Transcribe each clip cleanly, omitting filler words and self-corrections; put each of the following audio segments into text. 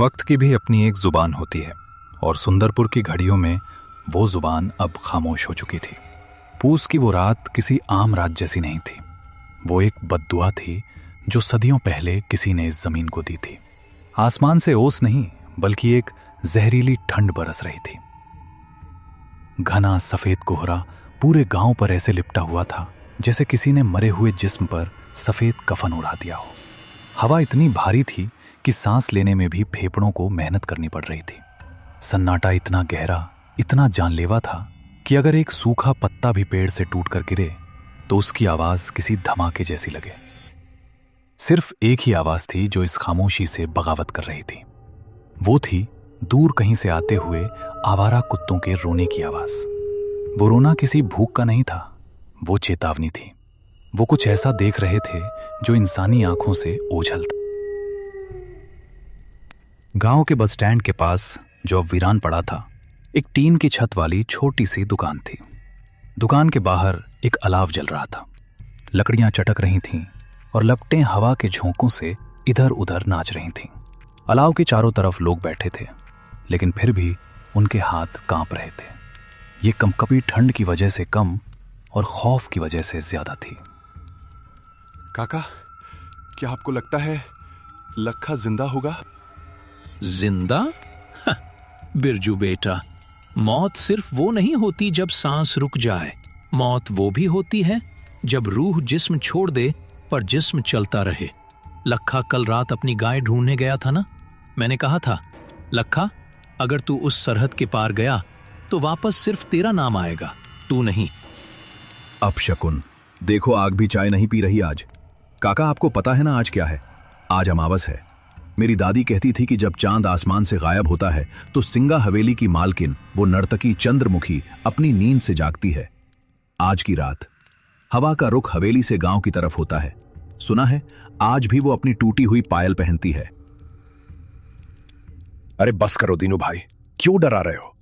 वक्त की भी अपनी एक जुबान होती है और सुंदरपुर की घड़ियों में वो जुबान अब खामोश हो चुकी थी। पूस की वो रात किसी आम रात जैसी नहीं थी। वो एक बद्दुआ थी जो सदियों पहले किसी ने इस जमीन को दी थी। आसमान से ओस नहीं बल्कि एक जहरीली ठंड बरस रही थी। घना सफेद कोहरा पूरे गांव पर ऐसे लिपटा हुआ था जैसे किसी ने मरे हुए जिस्म पर सफेद कफन उड़ा दिया हो। हवा इतनी भारी थी कि सांस लेने में भी फेफड़ों को मेहनत करनी पड़ रही थी। सन्नाटा इतना गहरा, इतना जानलेवा था कि अगर एक सूखा पत्ता भी पेड़ से टूटकर गिरे तो उसकी आवाज किसी धमाके जैसी लगे। सिर्फ एक ही आवाज थी जो इस खामोशी से बगावत कर रही थी। वो थी दूर कहीं से आते हुए आवारा कुत्तों के रोने की आवाज। वो रोना किसी भूख का नहीं था, वो चेतावनी थी। वो कुछ ऐसा देख रहे थे जो इंसानी आंखों से ओझल था। गांव के बस स्टैंड के पास जो अब वीरान पड़ा था, एक टीन की छत वाली छोटी सी दुकान थी। दुकान के बाहर एक अलाव जल रहा था। लकड़ियां चटक रही थीं और लपटें हवा के झोंकों से इधर उधर नाच रही थीं। अलाव के चारों तरफ लोग बैठे थे, लेकिन फिर भी उनके हाथ कांप रहे थे। ये कंपकपी ठंड की वजह से कम और खौफ की वजह से ज्यादा थी। काका, क्या आपको लगता है लखा जिंदा होगा? जिंदा? बिरजू बेटा, मौत सिर्फ वो नहीं होती जब सांस रुक जाए। मौत वो भी होती है जब रूह जिस्म छोड़ दे पर जिस्म चलता रहे। लखा कल रात अपनी गाय ढूंढने गया था ना। मैंने कहा था, लखा, अगर तू उस सरहद के पार गया तो वापस सिर्फ तेरा नाम आएगा, तू नहीं। अपशकुन, देखो आग भी चाय नहीं पी रही आज। काका, आपको पता है ना आज क्या है? आज अमावस है। मेरी दादी कहती थी कि जब चांद आसमान से गायब होता है तो सिंगा हवेली की मालकिन, वो नर्तकी चंद्रमुखी, अपनी नींद से जागती है। आज की रात हवा का रुख हवेली से गांव की तरफ होता है। सुना है आज भी वो अपनी टूटी हुई पायल पहनती है। अरे बस करो दीनू भाई, क्यों डरा रहे हो?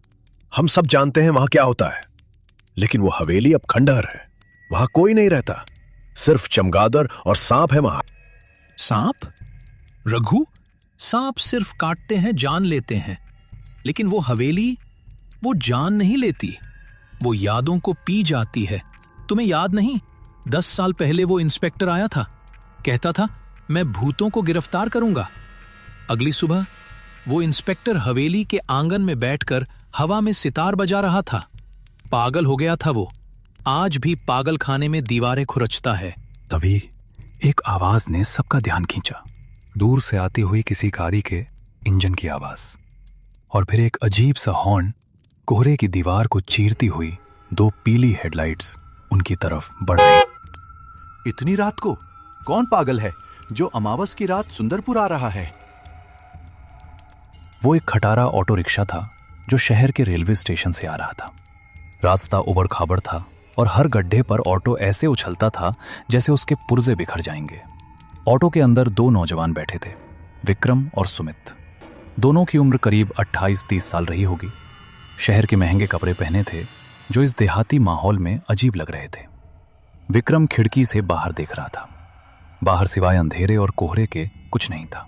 हम सब जानते हैं वहां क्या होता है, लेकिन वो हवेली अब खंडहर है। वहां कोई नहीं रहता, सिर्फ चमगादड़ और सांप है वहां। सांप? रघु, सांप सिर्फ काटते हैं, जान लेते हैं, लेकिन वो हवेली, वो जान नहीं लेती, वो यादों को पी जाती है। तुम्हें याद नहीं, 10 साल पहले वो इंस्पेक्टर आया था, कहता था मैं भूतों को गिरफ्तार करूंगा। अगली सुबह वो इंस्पेक्टर हवेली के आंगन में बैठकर हवा में सितार बजा रहा था। पागल हो गया था वो। आज भी पागल खाने में दीवारें खुरचता है। तभी एक आवाज ने सबका ध्यान खींचा। दूर से आती हुई किसी गाड़ी के इंजन की आवाज, और फिर एक अजीब सा हॉर्न। कोहरे की दीवार को चीरती हुई 2 पीली हेडलाइट्स उनकी तरफ बढ़ रही। इतनी रात को कौन पागल है जो अमावस की रात सुंदरपुर आ रहा है? वो एक खटारा ऑटो रिक्शा था जो शहर के रेलवे स्टेशन से आ रहा था। रास्ता उबड़ खाबड़ था और हर गड्ढे पर ऑटो ऐसे उछलता था जैसे उसके पुर्जे बिखर जाएंगे। ऑटो के अंदर 2 नौजवान बैठे थे, विक्रम और सुमित। दोनों की उम्र करीब 28-30 साल रही होगी। शहर के महंगे कपड़े पहने थे जो इस देहाती माहौल में अजीब लग रहे थे। विक्रम खिड़की से बाहर देख रहा था। बाहर सिवाय अंधेरे और कोहरे के कुछ नहीं था।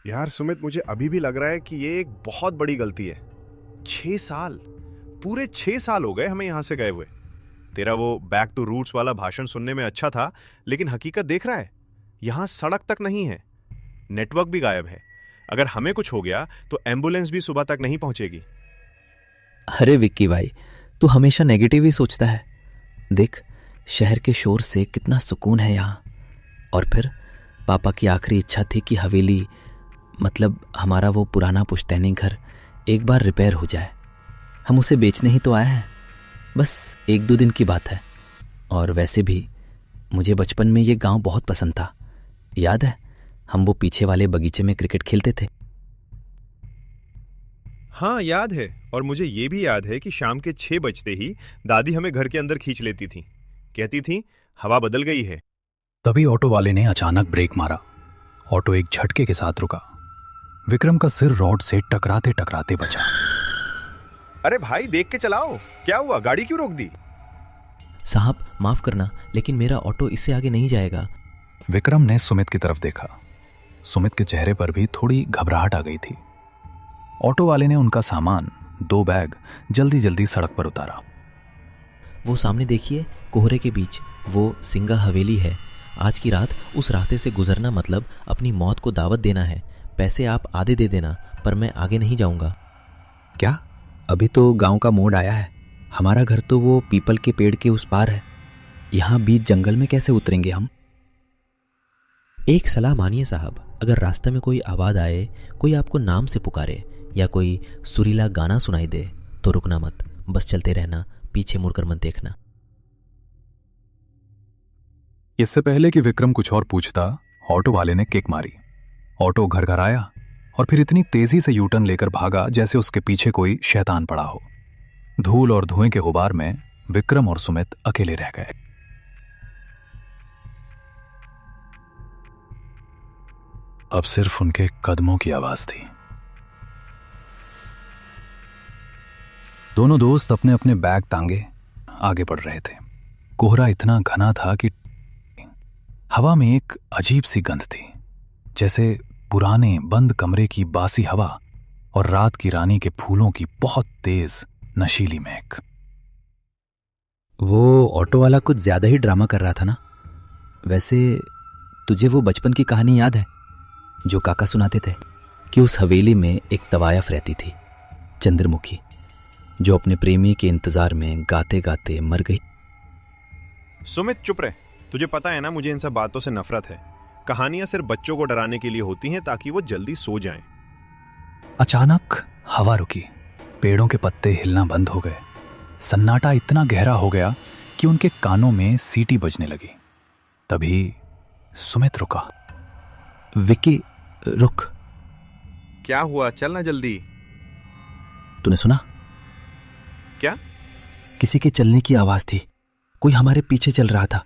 यार सुमित, मुझे अभी भी लग रहा है कि ये एक बहुत बड़ी गलती है। 6 साल, पूरे 6 साल हो गए हमें यहां से गए हुए। तेरा वो बैक टू रूट्स वाला भाषण सुनने में अच्छा था, लेकिन हकीकत देख रहा है, यहां सड़क तक नहीं है, नेटवर्क भी गायब है। अगर हमें कुछ हो गया तो एम्बुलेंस भी सुबह तक नहीं पहुंचेगी। अरे विक्की भाई, तू हमेशा नेगेटिव ही सोचता है। देख, शहर के शोर से कितना सुकून है यहाँ। और फिर पापा की आखिरी इच्छा थी कि हवेली, मतलब हमारा वो पुराना पुश्तैनी घर, एक बार रिपेयर हो जाए। हम उसे बेचने ही तो आए हैं, बस 1-2 दिन की बात है। और वैसे भी मुझे बचपन में ये गांव बहुत पसंद था। याद है, हम वो पीछे वाले बगीचे में क्रिकेट खेलते थे। हाँ याद है, और मुझे ये भी याद है कि शाम के 6 बजते ही दादी हमें घर के अंदर खींच लेती थी, कहती थी हवा बदल गई है। तभी ऑटो वाले ने अचानक ब्रेक मारा। ऑटो एक झटके के साथ रुका। विक्रम का सिर रॉड से टकराते टकराते बचा। अरे भाई, देख के चलाओ, क्या हुआ? गाड़ी क्यों रोक दी? साहब माफ करना, लेकिन मेरा ऑटो इससे आगे नहीं जाएगा। विक्रम ने सुमित की तरफ देखा। सुमित के चेहरे पर भी थोड़ी घबराहट आ गई थी। ऑटो वाले ने उनका सामान, 2 बैग जल्दी जल्दी सड़क पर उतारा। वो सामने देखिए, कोहरे के बीच वो सिंगा हवेली है। आज की रात उस रास्ते से गुजरना मतलब अपनी मौत को दावत देना है। पैसे आप आधे दे देना, पर मैं आगे नहीं जाऊंगा। क्या? अभी तो गांव का मोड़ आया है। हमारा घर तो वो पीपल के पेड़ के उस पार है। यहाँ बीच जंगल में कैसे उतरेंगे हम? एक सलाह मानिए साहब, अगर रास्ते में कोई आवाज आए, कोई आपको नाम से पुकारे या कोई सुरीला गाना सुनाई दे तो रुकना मत, बस चलते रहना, पीछे मुड़कर मत देखना। इससे पहले कि विक्रम कुछ और पूछता, ऑटो वाले ने किक मारी। ऑटो घर घर आया और फिर इतनी तेजी से यूटर्न लेकर भागा जैसे उसके पीछे कोई शैतान पड़ा हो। धूल और धुएं के गुबार में विक्रम और सुमित अकेले रह गए। अब सिर्फ उनके कदमों की आवाज थी। दोनों दोस्त अपने अपने बैग टांगे आगे बढ़ रहे थे। कोहरा इतना घना था कि हवा में एक अजीब सी गंध थी, जैसे पुराने बंद कमरे की बासी हवा और रात की रानी के फूलों की बहुत तेज नशीली महक। वो ऑटो वाला कुछ ज्यादा ही ड्रामा कर रहा था ना। वैसे तुझे वो बचपन की कहानी याद है जो काका सुनाते थे कि उस हवेली में एक तवायफ रहती थी, चंद्रमुखी, जो अपने प्रेमी के इंतजार में गाते गाते मर गई। सुमित चुप रहे। तुझे पता है ना, मुझे इन सब बातों से नफरत है। कहानियां सिर्फ बच्चों को डराने के लिए होती हैं ताकि वो जल्दी सो जाएं। अचानक हवा रुकी, पेड़ों के पत्ते हिलना बंद हो गए। सन्नाटा इतना गहरा हो गया कि उनके कानों में सीटी बजने लगी। तभी सुमित रुका। विक्की रुक। क्या हुआ? चलना जल्दी। तूने सुना? क्या? किसी के चलने की आवाज थी। कोई हमारे पीछे चल रहा था,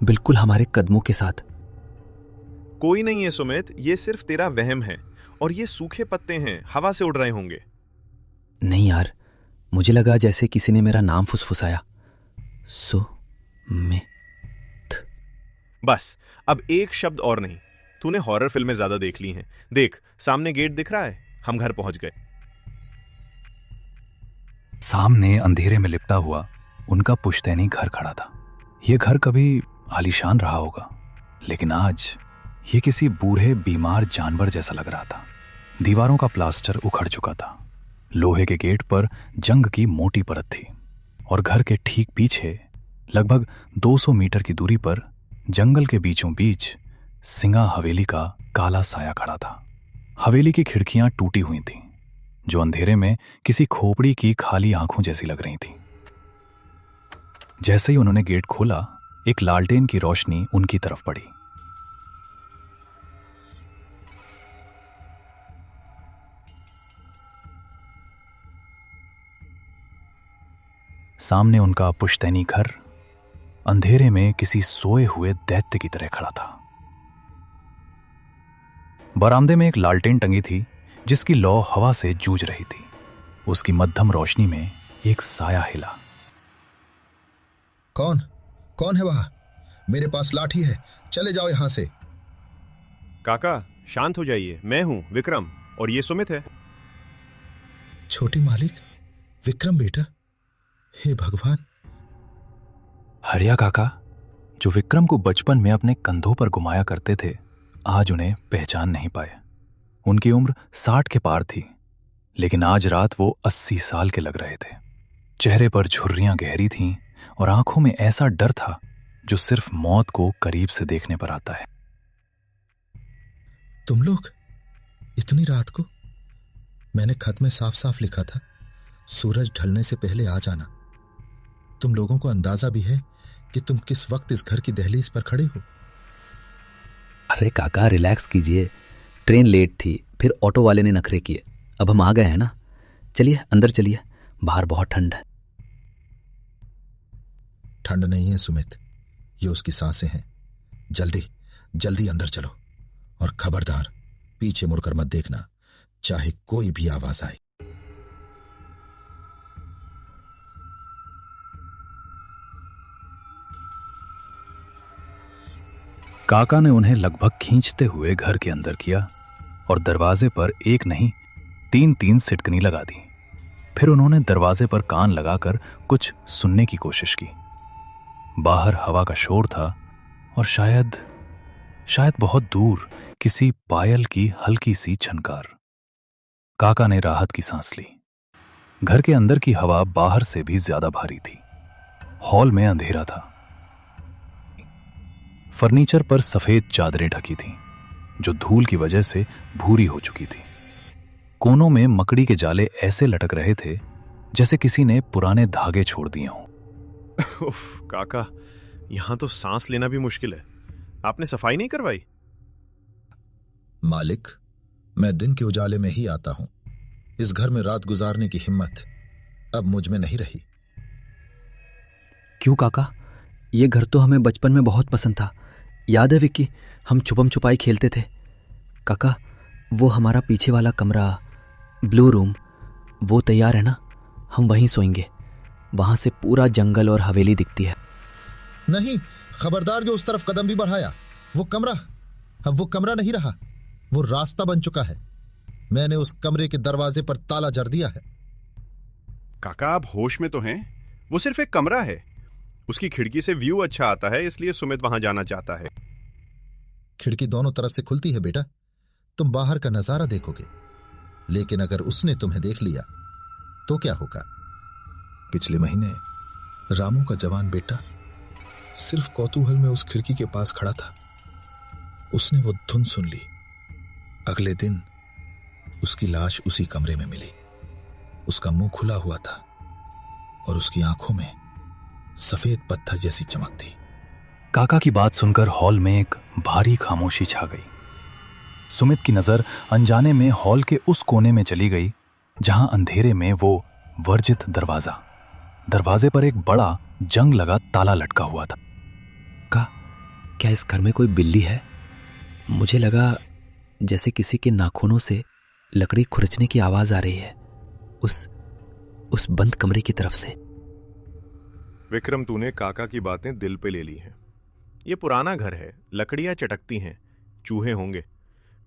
बिल्कुल हमारे कदमों के साथ। कोई नहीं है सुमित, ये सिर्फ तेरा वहम है। और ये सूखे पत्ते हैं, हवा से उड़ रहे होंगे। नहीं यार, मुझे लगा जैसे किसी ने मेरा नाम फुसफुसाया। सुमित। बस अब एक शब्द और नहीं। तूने हॉरर फिल्में ज्यादा देख ली हैं। देख, सामने गेट दिख रहा है, हम घर पहुंच गए। सामने अंधेरे में लिपटा हुआ उनका पुश्तैनी घर खड़ा था। यह घर कभी आलीशान रहा होगा, लेकिन आज ये किसी बूढ़े बीमार जानवर जैसा लग रहा था। दीवारों का प्लास्टर उखड़ चुका था, लोहे के गेट पर जंग की मोटी परत थी और घर के ठीक पीछे लगभग 200 मीटर की दूरी पर जंगल के बीचों बीच सिंगा हवेली का काला साया खड़ा था। हवेली की खिड़कियां टूटी हुई थीं, जो अंधेरे में किसी खोपड़ी की खाली आंखों जैसी लग रही थीं। जैसे ही उन्होंने गेट खोला, एक लालटेन की रोशनी उनकी तरफ पड़ी। सामने उनका पुश्तैनी घर अंधेरे में किसी सोए हुए दैत्य की तरह खड़ा था। बरामदे में एक लालटेन टंगी थी जिसकी लौ हवा से जूझ रही थी। उसकी मध्यम रोशनी में एक साया हिला। कौन कौन है वहां? मेरे पास लाठी है, चले जाओ यहां से। काका शांत हो जाइए, मैं हूं विक्रम और ये सुमित है। छोटी मालिक, विक्रम बेटा, हे भगवान। हरिया काका, जो विक्रम को बचपन में अपने कंधों पर घुमाया करते थे, आज उन्हें पहचान नहीं पाए। उनकी उम्र 60 के पार थी, लेकिन आज रात वो 80 साल के लग रहे थे। चेहरे पर झुर्रियां गहरी थीं और आंखों में ऐसा डर था जो सिर्फ मौत को करीब से देखने पर आता है। तुम लोग इतनी रात को? मैंने खत में साफ साफ लिखा था, सूरज ढलने से पहले आ जाना। तुम लोगों को अंदाजा भी है कि तुम किस वक्त इस घर की दहलीज पर खड़े हो? अरे काका रिलैक्स कीजिए, ट्रेन लेट थी, फिर ऑटो वाले ने नखरे किए। अब हम आ गए हैं ना, चलिए अंदर चलिए, बाहर बहुत ठंड है। ठंड नहीं है सुमित, ये उसकी सांसें हैं। जल्दी जल्दी अंदर चलो और खबरदार पीछे मुड़कर मत देखना, चाहे कोई भी आवाज आए। काका ने उन्हें लगभग खींचते हुए घर के अंदर किया और दरवाजे पर एक नहीं 3-3 सिटकनी लगा दी। फिर उन्होंने दरवाजे पर कान लगाकर कुछ सुनने की कोशिश की। बाहर हवा का शोर था और शायद बहुत दूर किसी पायल की हल्की सी झनकार। काका ने राहत की सांस ली। घर के अंदर की हवा बाहर से भी ज्यादा भारी थी। हॉल में अंधेरा था। फर्नीचर पर सफेद चादरें ढकी थीं, जो धूल की वजह से भूरी हो चुकी थी। कोनों में मकड़ी के जाले ऐसे लटक रहे थे जैसे किसी ने पुराने धागे छोड़ दिए हों। उफ, काका, यहां तो सांस लेना भी मुश्किल है। आपने सफाई नहीं करवाई? मालिक, मैं दिन के उजाले में ही आता हूं। इस घर में रात गुजारने की हिम्मत अब मुझ में नहीं रही। क्यों काका? ये घर तो हमें बचपन में बहुत पसंद था। याद है विक्की, हम छुपम छुपाई खेलते थे। काका, वो हमारा पीछे वाला कमरा, ब्लू रूम, वो तैयार है ना? हम वहीं सोएंगे। वहां से पूरा जंगल और हवेली दिखती है। नहीं, खबरदार जो उस तरफ कदम भी बढ़ाया। वो कमरा अब वो कमरा नहीं रहा, वो रास्ता बन चुका है। मैंने उस कमरे के दरवाजे पर ताला जड़ दिया है। काका, आप होश में तो हैं? वो सिर्फ एक कमरा है। उसकी खिड़की से व्यू अच्छा आता है, इसलिए सुमित वहां जाना चाहता है। खिड़की दोनों तरफ से खुलती है बेटा, तुम बाहर का नजारा देखोगे। लेकिन अगर उसने तुम्हें देख लिया तो क्या होगा? पिछले महीने रामू का जवान बेटा सिर्फ कौतूहल में उस खिड़की के पास खड़ा था। उसने वो धुन सुन ली। अगले दिन उसकी लाश उसी कमरे में मिली। उसका मुंह खुला हुआ था और उसकी आंखों में सफेद पत्थर जैसी चमक थी। काका की बात सुनकर हॉल में एक भारी खामोशी छा गई। सुमित की नजर अनजाने में हॉल के उस कोने में चली गई जहां अंधेरे में वो वर्जित दरवाजे पर एक बड़ा जंग लगा ताला लटका हुआ था। क्या इस घर में कोई बिल्ली है? मुझे लगा जैसे किसी के नाखूनों से लकड़ी खुरचने की आवाज आ रही है उस बंद कमरे की तरफ से। विक्रम, तूने काका की बातें दिल पे ले ली हैं। ये पुराना घर है, लकड़ियां चटकती हैं, चूहे होंगे।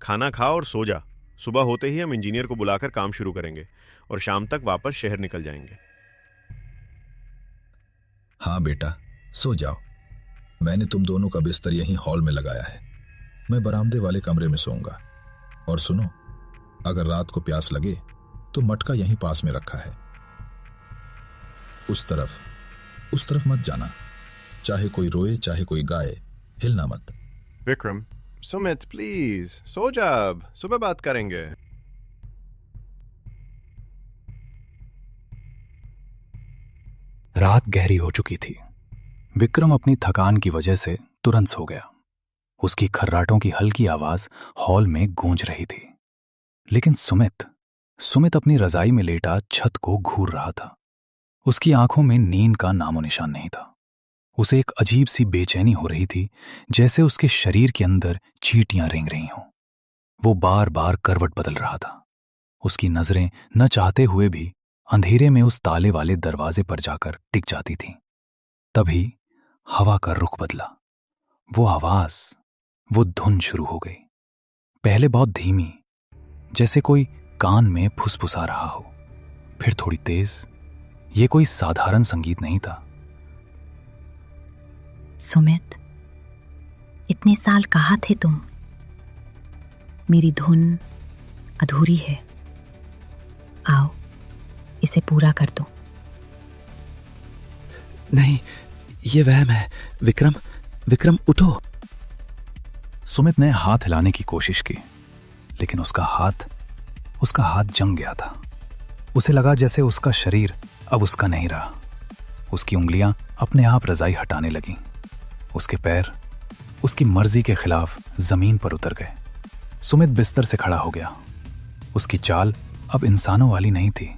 खाना खा और सो जा। सुबह होते ही हम इंजीनियर को बुलाकर काम शुरू करेंगे और शाम तक वापस शहर निकल जाएंगे। हाँ बेटा, सो जाओ। मैंने तुम दोनों का बिस्तर यहीं हॉल में लगाया है। मैं बरामदे वाले कमरे में सोऊंगा। और सुनो, अगर रात को प्यास लगे तो मटका यहीं पास में रखा है। उस तरफ मत जाना। चाहे कोई रोए, चाहे कोई गाए, हिलना मत। विक्रम, सुमित प्लीज सो जा, अब सुबह बात करेंगे। रात गहरी हो चुकी थी। विक्रम अपनी थकान की वजह से तुरंत सो गया। उसकी खर्राटों की हल्की आवाज हॉल में गूंज रही थी। लेकिन सुमित अपनी रजाई में लेटा छत को घूर रहा था। उसकी आंखों में नींद का नामो निशान नहीं था। उसे एक अजीब सी बेचैनी हो रही थी, जैसे उसके शरीर के अंदर चींटियां रेंग रही हों। वो बार बार करवट बदल रहा था। उसकी नजरें न चाहते हुए भी अंधेरे में उस ताले वाले दरवाजे पर जाकर टिक जाती थीं। तभी हवा का रुख बदला। वो आवाज, वो धुन शुरू हो गई। पहले बहुत धीमी, जैसे कोई कान में फुसफुसा रहा हो, फिर थोड़ी तेज। ये कोई साधारण संगीत नहीं था। सुमित, इतने साल कहाँ थे तुम? मेरी धुन अधूरी है, आओ इसे पूरा कर दो। नहीं, ये वहम है। विक्रम उठो। सुमित ने हाथ हिलाने की कोशिश की, लेकिन उसका हाथ जम गया था। उसे लगा जैसे उसका शरीर अब उसका नहीं रहा। उसकी उंगलियां अपने आप रजाई हटाने लगीं। उसके पैर उसकी मर्जी के खिलाफ जमीन पर उतर गए। सुमित बिस्तर से खड़ा हो गया। उसकी चाल अब इंसानों वाली नहीं थी।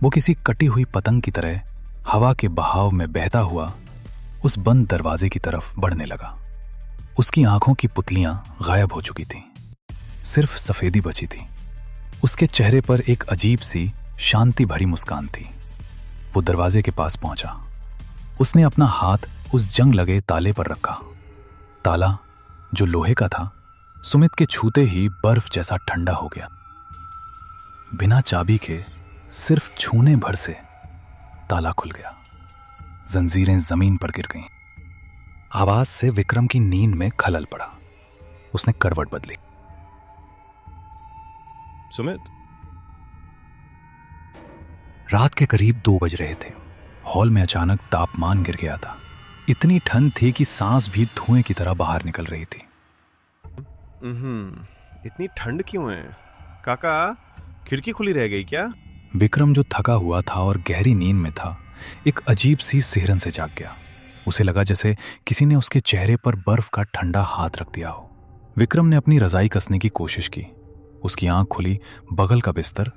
वो किसी कटी हुई पतंग की तरह हवा के बहाव में बहता हुआ उस बंद दरवाजे की तरफ बढ़ने लगा। उसकी आंखों की पुतलियां गायब हो चुकी थीं। सिर्फ सफेदी बची थी। उसके चेहरे पर एक अजीब सी शांति भरी मुस्कान थी। वो दरवाजे के पास पहुंचा। उसने अपना हाथ उस जंग लगे ताले पर रखा। ताला जो लोहे का था सुमित के छूते ही बर्फ जैसा ठंडा हो गया। बिना चाबी के सिर्फ छूने भर से ताला खुल गया। जंजीरें जमीन पर गिर गईं। आवाज से विक्रम की नींद में खलल पड़ा। उसने करवट बदली। सुमित, रात के करीब 2 बज रहे थे। हॉल में अचानक तापमान गिर गया था। इतनी ठंड थी कि सांस भी धुएं की तरह बाहर निकल रही थी। इतनी ठंड क्यों है काका? खिड़की खुली रह गई क्या? विक्रम जो थका हुआ था और गहरी नींद में था, एक अजीब सी सिहरन से जाग गया। उसे लगा जैसे किसी ने उसके चेहरे पर बर्फ का ठंडा हाथ रख दिया हो। विक्रम ने अपनी रजाई कसने की कोशिश की। उसकी आंख खुली, बगल का बिस्तर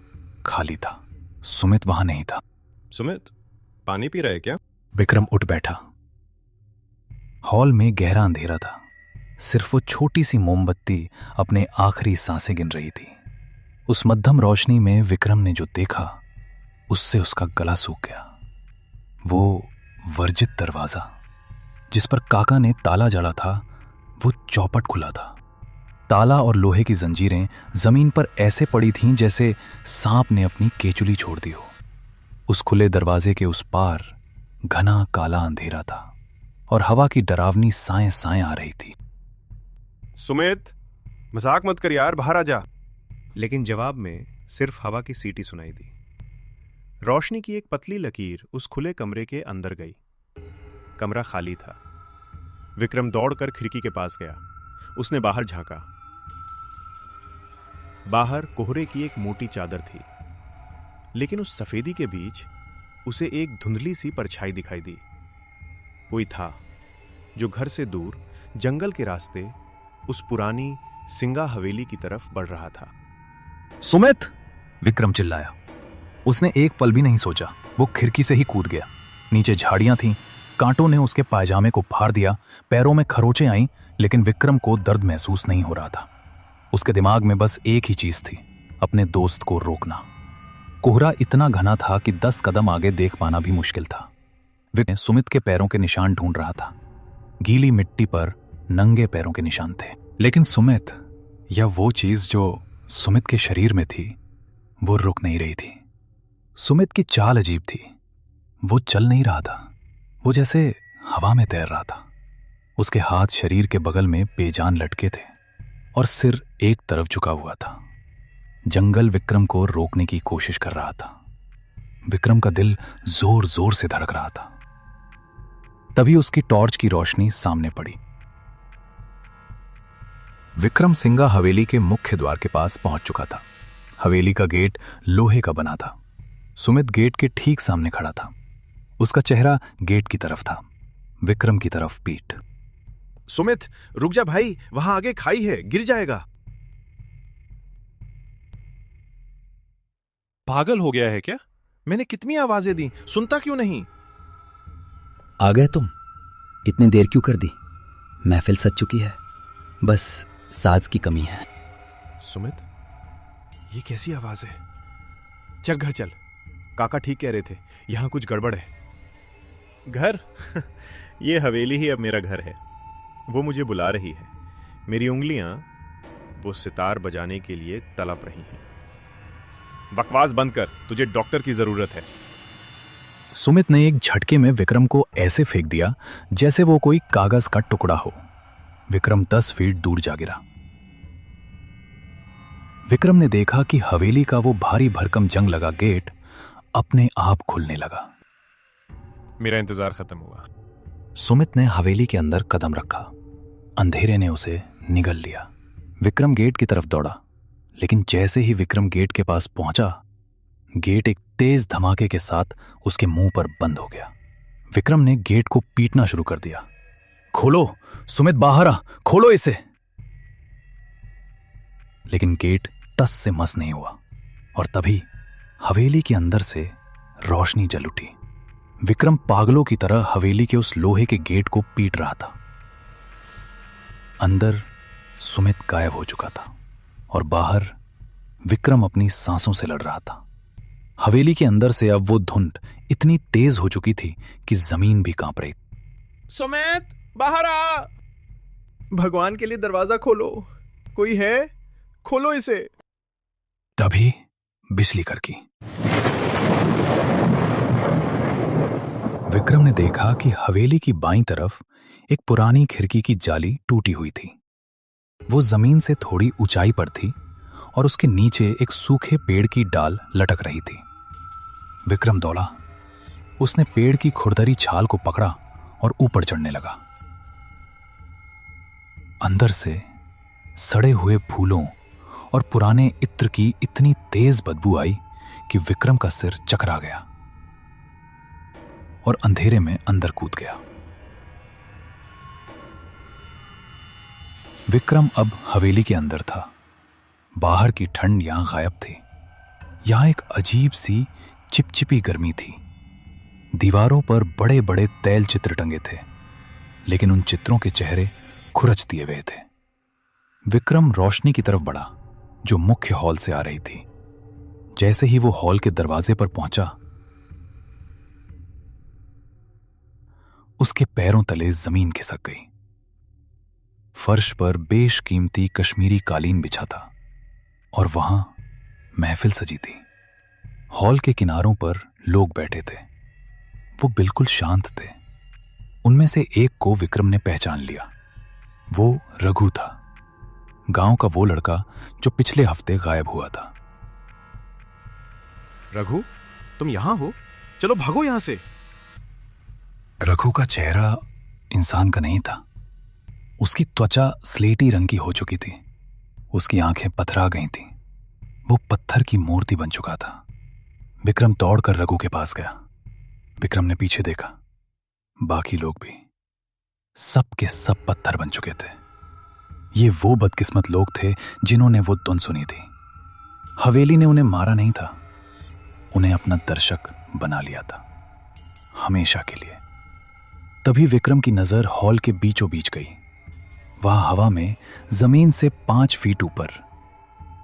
खाली था। सुमित वहां नहीं था। सुमित, पानी पी रहा है क्या? विक्रम उठ बैठा। हॉल में गहरा अंधेरा था। सिर्फ वो छोटी सी मोमबत्ती अपने आखिरी सांसें गिन रही थी। उस मध्यम रोशनी में विक्रम ने जो देखा, उससे उसका गला सूख गया। वो वर्जित दरवाजा जिस पर काका ने ताला जड़ा था, वो चौपट खुला था। ताला और लोहे की जंजीरें जमीन पर ऐसे पड़ी थीं जैसे सांप ने अपनी केचुली छोड़ दी हो। उस खुले दरवाजे के उस पार घना काला अंधेरा था और हवा की डरावनी साएं साएं आ रही थी। सुमित, मजाक मत कर यार, बाहर आ जा। लेकिन जवाब में सिर्फ हवा की सीटी सुनाई दी। रोशनी की एक पतली लकीर उस खुले कमरे के अंदर गई। कमरा खाली था। विक्रम दौड़कर खिड़की के पास गया। उसने बाहर झांका। बाहर कोहरे की एक मोटी चादर थी, लेकिन उस सफेदी के बीच उसे एक धुंधली सी परछाई दिखाई दी। कोई था जो घर से दूर जंगल के रास्ते उस पुरानी सिंगा हवेली की तरफ बढ़ रहा था। सुमित! विक्रम चिल्लाया। उसने एक पल भी नहीं सोचा। वो खिड़की से ही कूद गया। नीचे झाड़ियां थीं। कांटों ने उसके पायजामे को फाड़ दिया। पैरों में खरोंचें आईं, लेकिन विक्रम को दर्द महसूस नहीं हो रहा था। उसके दिमाग में बस एक ही चीज थी, अपने दोस्त को रोकना। कोहरा इतना घना था कि 10 कदम आगे देख पाना भी मुश्किल था। विक्रम सुमित के पैरों के निशान ढूंढ रहा था। गीली मिट्टी पर नंगे पैरों के निशान थे, लेकिन सुमित, या वो चीज जो सुमित के शरीर में थी, वो रुक नहीं रही थी। सुमित की चाल अजीब थी। वो चल नहीं रहा था, वो जैसे हवा में तैर रहा था। उसके हाथ शरीर के बगल में बेजान लटके थे और सिर एक तरफ झुका हुआ था। जंगल विक्रम को रोकने की कोशिश कर रहा था। विक्रम का दिल जोर जोर से धड़क रहा था। तभी उसकी टॉर्च की रोशनी सामने पड़ी। विक्रम सिंगा हवेली के मुख्य द्वार के पास पहुंच चुका था। हवेली का गेट लोहे का बना था। सुमित गेट के ठीक सामने खड़ा था। उसका चेहरा गेट की तरफ था, विक्रम की तरफ पीठ। सुमित, रुक जा भाई, वहां आगे खाई है, गिर जाएगा। पागल हो गया है क्या? मैंने कितनी आवाजें दी, सुनता क्यों नहीं? आ गए तुम? इतनी देर क्यों कर दी? महफिल सज चुकी है, बस साज की कमी है। सुमित, ये कैसी आवाज है? चल घर चल। काका ठीक कह रहे थे, यहां कुछ गड़बड़ है। घर? ये हवेली ही अब मेरा घर है। वो मुझे बुला रही है। मेरी उंगलियां वो सितार बजाने के लिए तड़प रही हैं। बकवास बंद कर, तुझे डॉक्टर की जरूरत है। सुमित ने एक झटके में विक्रम को ऐसे फेंक दिया जैसे वो कोई कागज का टुकड़ा हो। विक्रम 10 फीट दूर जा गिरा। विक्रम ने देखा कि हवेली का वो भारी भरकम जंग लगा गेट अपने आप खुलने लगा। मेरा इंतजार खत्म हुआ। सुमित ने हवेली के अंदर कदम रखा। अंधेरे ने उसे निगल लिया। विक्रम गेट की तरफ दौड़ा, लेकिन जैसे ही विक्रम गेट के पास पहुंचा, गेट एक तेज धमाके के साथ उसके मुंह पर बंद हो गया। विक्रम ने गेट को पीटना शुरू कर दिया। खोलो सुमित, बाहर आ, खोलो इसे। लेकिन गेट टस से मस नहीं हुआ और तभी हवेली के अंदर से रोशनी जल उठी। विक्रम पागलों की तरह हवेली के उस लोहे के गेट को पीट रहा था। अंदर सुमित गायब हो चुका था और बाहर विक्रम अपनी सांसों से लड़ रहा था। हवेली के अंदर से अब वो धुंध इतनी तेज हो चुकी थी कि जमीन भी कांप रही। सुमित, बाहर आ। भगवान के लिए दरवाजा खोलो, कोई है? खोलो इसे। तभी बिजली कड़की। विक्रम ने देखा कि हवेली की बाईं तरफ एक पुरानी खिड़की की जाली टूटी हुई थी। वो जमीन से थोड़ी ऊंचाई पर थी और उसके नीचे एक सूखे पेड़ की डाल लटक रही थी। विक्रम दौड़ा। उसने पेड़ की खुरदरी छाल को पकड़ा और ऊपर चढ़ने लगा। अंदर से सड़े हुए फूलों और पुराने इत्र की इतनी तेज बदबू आई कि विक्रम का सिर चकरा गया और अंधेरे में अंदर कूद गया। विक्रम अब हवेली के अंदर था। बाहर की ठंड यहां गायब थी। यहां एक अजीब सी चिपचिपी गर्मी थी। दीवारों पर बड़े बड़े तैल चित्र टंगे थे, लेकिन उन चित्रों के चेहरे खुरच दिए हुए थे। विक्रम रोशनी की तरफ बढ़ा जो मुख्य हॉल से आ रही थी। जैसे ही वो हॉल के दरवाजे पर पहुंचा, उसके पैरों तले जमीन खिसक गई। फर्श पर बेशकीमती कश्मीरी कालीन बिछा था और वहां महफिल सजी थी। हॉल के किनारों पर लोग बैठे थे। वो बिल्कुल शांत थे। उनमें से एक को विक्रम ने पहचान लिया। वो रघु था, गांव का वो लड़का जो पिछले हफ्ते गायब हुआ था। रघु, तुम यहां हो? चलो भागो यहां से। रघु का चेहरा इंसान का नहीं था। उसकी त्वचा स्लेटी रंग की हो चुकी थी। उसकी आंखें पथरा गई थीं। वो पत्थर की मूर्ति बन चुका था। विक्रम दौड़कर रघु के पास गया। विक्रम ने पीछे देखा। बाकी लोग भी, सब के सब पत्थर बन चुके थे। ये वो बदकिस्मत लोग थे जिन्होंने वो धुन सुनी थी। हवेली ने उन्हें मारा नहीं था, उन्हें अपना दर्शक बना लिया था, हमेशा के लिए। तभी विक्रम की नजर हॉल के बीचों बीच गई। वहां हवा में जमीन से 5 फीट ऊपर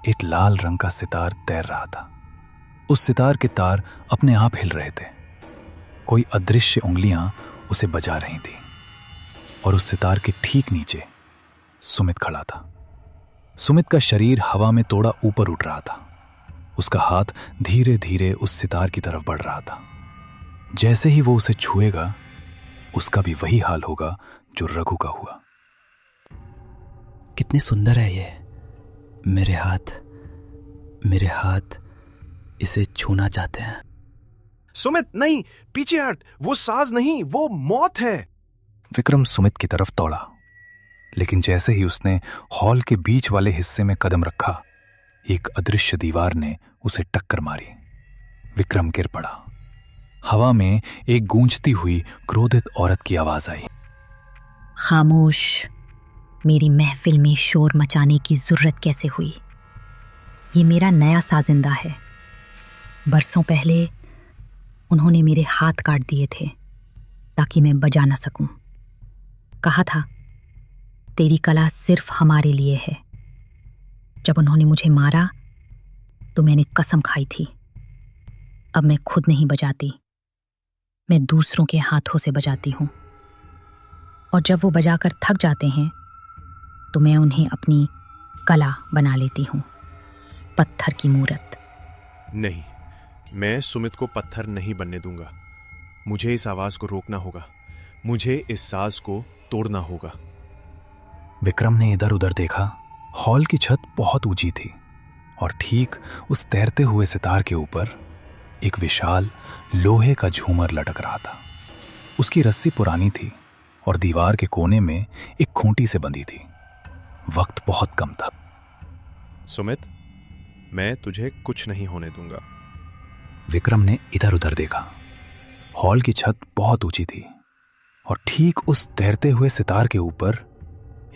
एक लाल रंग का सितार तैर रहा था। उस सितार के तार अपने आप हिल रहे थे। कोई अदृश्य उंगलियां उसे बजा रही थी और उस सितार के ठीक नीचे सुमित खड़ा था। सुमित का शरीर हवा में थोड़ा ऊपर उठ रहा था। उसका हाथ धीरे धीरे उस सितार की तरफ बढ़ रहा था। जैसे ही वो उसे छुएगा, उसका भी वही हाल होगा जो रघु का हुआ। कितनी सुंदर है ये। मेरे हाथ इसे छूना चाहते हैं। सुमित, नहीं, पीछे हट। वो साज नहीं, वो मौत है। विक्रम सुमित की तरफ दौड़ा, लेकिन जैसे ही उसने हॉल के बीच वाले हिस्से में कदम रखा, एक अदृश्य दीवार ने उसे टक्कर मारी। विक्रम गिर पड़ा। हवा में एक गूंजती हुई क्रोधित औरत की आवाज आई। खामोश। मेरी महफिल में शोर मचाने की जरूरत कैसे हुई? ये मेरा नया साजिंदा है। बरसों पहले उन्होंने मेरे हाथ काट दिए थे ताकि मैं बजा ना सकूं। कहा था, तेरी कला सिर्फ हमारे लिए है। जब उन्होंने मुझे मारा तो मैंने कसम खाई थी, अब मैं खुद नहीं बजाती, मैं दूसरों के हाथों से बजाती हूं। और जब वो बजाकर थक जाते हैं तो मैं उन्हें अपनी कला बना लेती हूं, पत्थर की मूरत। नहीं, मैं सुमित को पत्थर नहीं बनने दूंगा। मुझे इस आवाज को रोकना होगा। मुझे इस साज को तोड़ना होगा। विक्रम ने इधर उधर देखा। हॉल की छत बहुत ऊंची थी और ठीक उस तैरते हुए सितार के ऊपर एक विशाल लोहे का झूमर लटक रहा था। उसकी रस्सी पुरानी थी और दीवार के कोने में एक खूंटी से बंधी थी। वक्त बहुत कम था। सुमित, मैं तुझे कुछ नहीं होने दूंगा। विक्रम ने इधर उधर देखा। हॉल की छत बहुत ऊंची थी और ठीक उस तैरते हुए सितार के ऊपर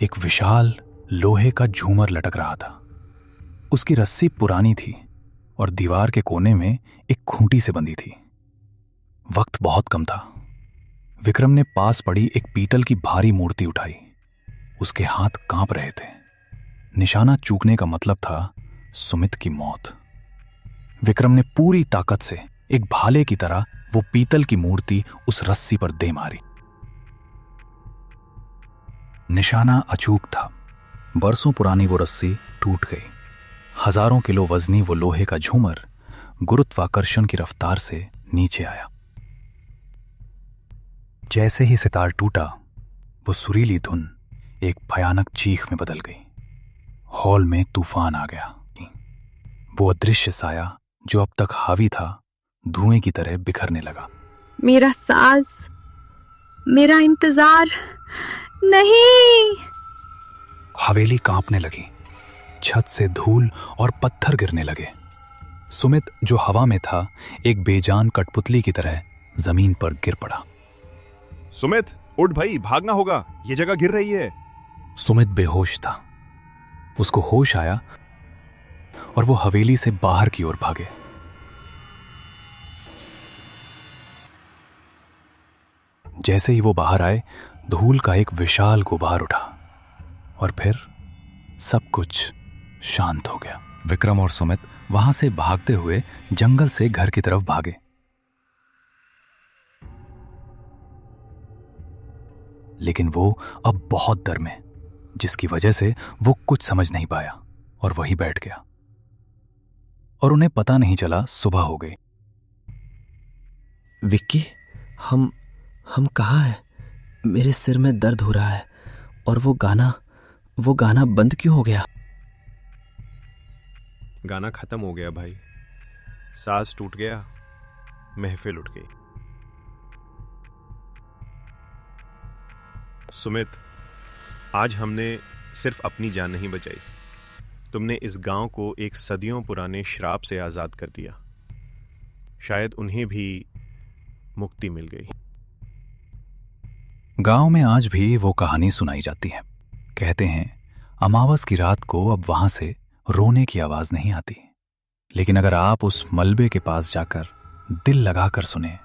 एक विशाल लोहे का झूमर लटक रहा था। उसकी रस्सी पुरानी थी और दीवार के कोने में एक खूंटी से बंधी थी। वक्त बहुत कम था। विक्रम ने पास पड़ी एक पीतल की भारी मूर्ति उठाई। उसके हाथ कांप रहे थे। निशाना चूकने का मतलब था सुमित की मौत। विक्रम ने पूरी ताकत से एक भाले की तरह वो पीतल की मूर्ति उस रस्सी पर दे मारी। निशाना अचूक था। बरसों पुरानी वो रस्सी टूट गई। हजारों किलो वजनी वो लोहे का झूमर गुरुत्वाकर्षण की रफ्तार से नीचे आया। जैसे ही सितार टूटा, वो सुरीली धुन एक भयानक चीख में बदल गई। हॉल में तूफान आ गया। वो अदृश्य साया जो अब तक हावी था, धुएं की तरह बिखरने लगा। मेरा साज, मेरा इंतजार, नहीं। हवेली कांपने लगी। छत से धूल और पत्थर गिरने लगे। सुमित, जो हवा में था, एक बेजान कठपुतली की तरह जमीन पर गिर पड़ा। सुमित, उठ भाई, भागना होगा, ये जगह गिर रही है। सुमित बेहोश था। उसको होश आया और वो हवेली से बाहर की ओर भागे। जैसे ही वो बाहर आए, धूल का एक विशाल गुबार उठा और फिर सब कुछ शांत हो गया। विक्रम और सुमित वहां से भागते हुए जंगल से घर की तरफ भागे। लेकिन वो अब बहुत डर में, जिसकी वजह से वो कुछ समझ नहीं पाया और वहीं बैठ गया। और उन्हें पता नहीं चला सुबह हो गई। विक्की, हम कहाँ हैं? मेरे सिर में दर्द हो रहा है और वो गाना बंद क्यों हो गया? गाना खत्म हो गया भाई, साज टूट गया, महफिल उठ गई। सुमित, आज हमने सिर्फ अपनी जान नहीं बचाई, तुमने इस गांव को एक सदियों पुराने श्राप से आजाद कर दिया। शायद उन्हें भी मुक्ति मिल गई। गांव में आज भी वो कहानी सुनाई जाती है। कहते हैं अमावस की रात को अब वहां से रोने की आवाज नहीं आती, लेकिन अगर आप उस मलबे के पास जाकर दिल लगाकर सुने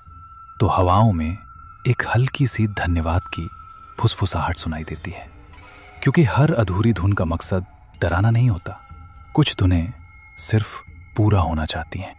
तो हवाओं में एक हल्की सी धन्यवाद की फुसफुसाहट सुनाई देती है। क्योंकि हर अधूरी धुन का मकसद डराना नहीं होता, कुछ धुनें सिर्फ पूरा होना चाहती हैं।